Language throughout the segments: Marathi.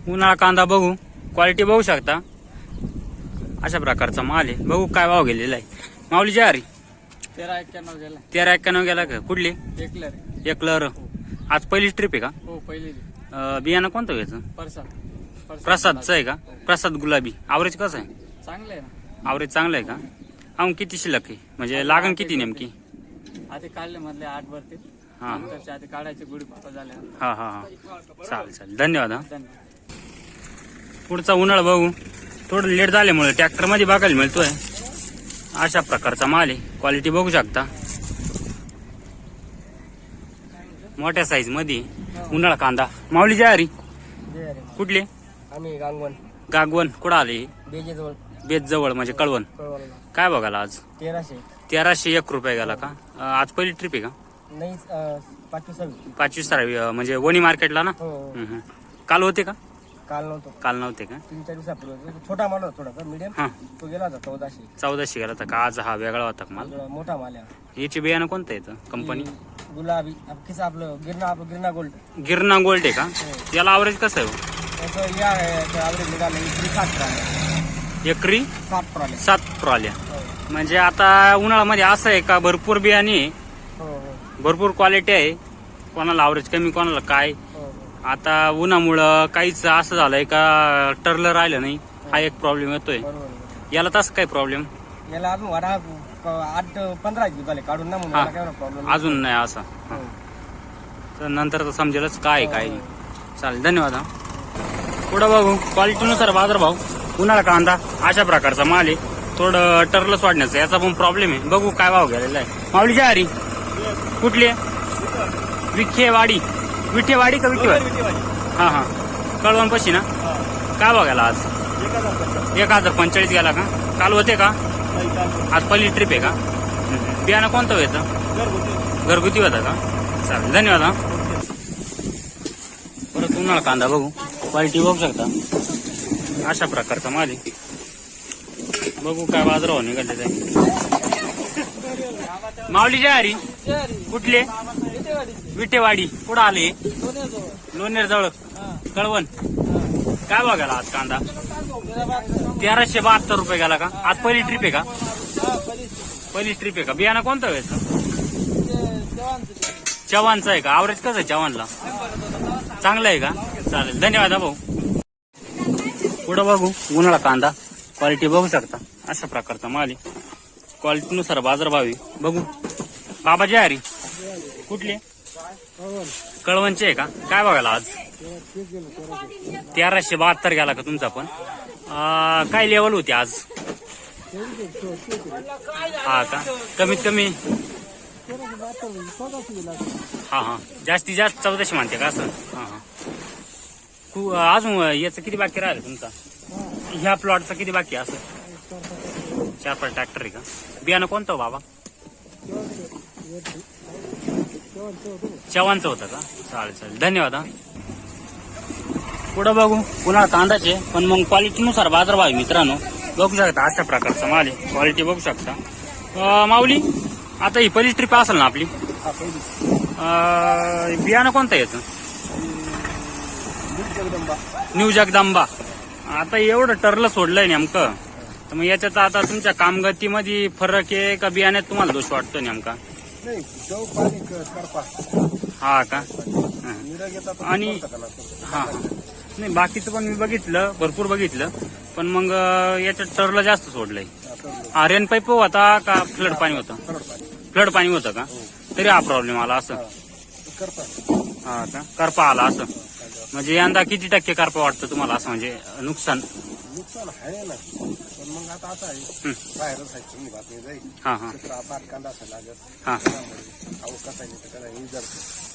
उन्हाळा कांदा बघू, क्वालिटी बघू शकता. अशा प्रकारचा माल आहे. बघू काय भाव गेलेला आहे. माऊली जारी 1391 गेला. 1391 गेला का? कुठली? एकलर. एकलर. आज पहिलीच ट्रिप आहे का? हो पहिली. बियाणं कोणतं घ्यायचं? प्रसादचं आहे का? प्रसाद गुलाबी. आवरेज कसं आहे? चांगलं आहे ना. आवरेज चांगलं आहे का? अहो किती शिल्लक आहे म्हणजे लागण किती नेमकी? आधी काढले मधले 8 भरतील. हा नंतरच्या आधी काढायचे गुढी पापा झाल्या. हा हा हा चालेल चालेल. धन्यवाद. हा धन्यवाद. पुढचा उन्हाळा बघू. थोडं लेट झाल्यामुळे ट्रॅक्टर मध्ये बघायला मिळतोय. अशा प्रकारचा माल आहे. क्वालिटी बघू शकता. मोठ्या साईज मध्ये उन्हाळा कांदा. माऊली जारी कुठली? आम्ही गांगवण. गागवण. कुठं आले? बेजेजवळ. बेत जवळ म्हणजे कळवण. काय बघायला आज? 1300. 1301 रुपये गेला का? आज पहिली ट्रिप आहे का? नाही 25. 25 म्हणजे वणी मार्केटला ना? हम्म. काल होते का? काल नव्हतो. काल नव्हते का? 3-4 दिवसापूर्वी छोटा माल होता थोडासा मीडियम. हा तो गेला होता 1400. 1400 गेला होता का? आज हा वेगळा होता का माल? मोठा माल आहे. याचे बियाणं कोणतं येतं कंपनी? गुलाबी किसा आपलं गिरणा गोल्ड. गिरणा गोल्ड आहे का? याला आवरेज कसं आहे? त्याचं या आवरेज निघालं एकरी 7 ट्रॉल्या. एकरी 7 ट्रॉल्या. 7 ट्रॉल्या. म्हणजे आता उन्हाळ्यामध्ये असं आहे का भरपूर बियाणे आहे, भरपूर क्वालिटी आहे. कोणाला आवरेज कमी, कोणाला काय. आता उन्हामुळं काहीच असं झालंय का टरलं राहिलं नाही. हा एक प्रॉब्लेम येतोय. याला तसं काय प्रॉब्लेम? याला अजून 8-15 दिवस झाले काढून ना म्हणून याला काय प्रॉब्लेम अजून नाही असा. तर नंतर तर समजेलच काय काय. चालेल धन्यवाद. हा पुढं बघू. क्वालिटीनुसार बाजारभाव. उन्हाळा कांदा अशा प्रकारचा माल आहे. थोडं टरलच वाढण्याचं याचा पण प्रॉब्लेम आहे. बघू काय भाव गेलेला आहे. माऊली जारी कुठली आहे? विखेवाडी. विठेवाडी का विठेवाडी? हा हा कळवण पशी ना? काय बघायला आज? 1045 गेला का? काल होते का? आज पहिली ट्रिप आहे का? बियाणं कोणतं व्हायचं? घरगुती होता का? चालेल धन्यवाद. हा परत उन्हाळा कांदा बघू. क्वालिटी बघू शकता. अशा प्रकारचा माल आहे. बघू काय बाजारावर निघाले जाईल. माऊली जारी कुठले? विटेवाडी. कुठं आले? लोणेर जवळ कळवण. काय बघायला आज कांदा? 1372 रुपये गेला का? आज पहिली ट्रिप आहे का? पहिली ट्रिप आहे का? बियाणं कोणतं व्हायचं? चव्हाणचं आहे का? आवरेज कसं आहे चव्हाणला? चांगलं आहे का? चालेल धन्यवाद. भाऊ पुढं बघू. उन्हाळा कांदा क्वालिटी बघू शकता. अशा प्रकारचा माल आहे. क्वालिटीनुसार बाजारभाव आहे. बघू. बाबाजी हरी कुठली? कळवणचे आहे का? काय बघायला आज? 1372 गेला का तुमचा पण? काय लेवल होती आज? हा का? कमीत कमी हा जास्तीत जास्त 1400 म्हणते का असं? हा अजून याचं किती बाकी राहिलं तुमचा? ह्या प्लॉटचा किती बाकी असं? 4-5 ट्रॅक्टर आहे का? बियाणं कोणतं बाबा? चव्हाणचं होतं का? चालेल चालेल धन्यवाद. हा पुढं बघू. पुन्हा कांदाचे पण मग क्वालिटीनुसार बाजारभाव आहे मित्रांनो. बघू शकता अशा प्रकारचा माल आहे. क्वालिटी बघू शकता. माऊली आता ही पहिली ट्रिप असेल ना आपली? बियाणं कोणतं याचं? न्यू जगदंबा. आता एवढं टरलं सोडलंय नेमकं, तर मग याच्यात आता तुमच्या कामगतीमध्ये फरक आहे का बियाण्यात तुम्हाला दोष वाटतो नेमका? हा का? आणि हा नाही बाकीचं पण मी बघितलं, भरपूर बघितलं, पण मग याच्यात टरलं जास्त सोडलंय. रेन पाईप होता का फ्लड पाणी होतं? फ्लड पाणी होतं का? तरी हा प्रॉब्लेम आला असं? हा का? करपा आला असं? म्हणजे यंदा किती टक्के करपा वाटतं तुम्हाला असं? म्हणजे नुकसान आहे ना, पण मग आता असं आहे बाहेरच आहे तुम्ही बातमी जाईल. हा हा चित्र कांदा असं लागत. हा आवक कसा नाही त्याला विचार.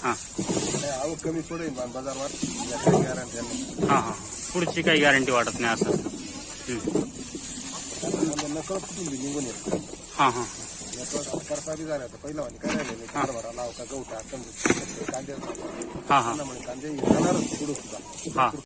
हा आवक कमी पडेल बाजारवर गॅरंटी. हा हा पुढची काही गॅरंटी वाटत नाही असं? नकळत कुठून निघून येत. हा हा नकळत करपा बी झाला तर पहिला वाणी काय राहिले हरभरा लाव का गवटा कांदे हा हा कांदे येणारच पुढे सुद्धा. हा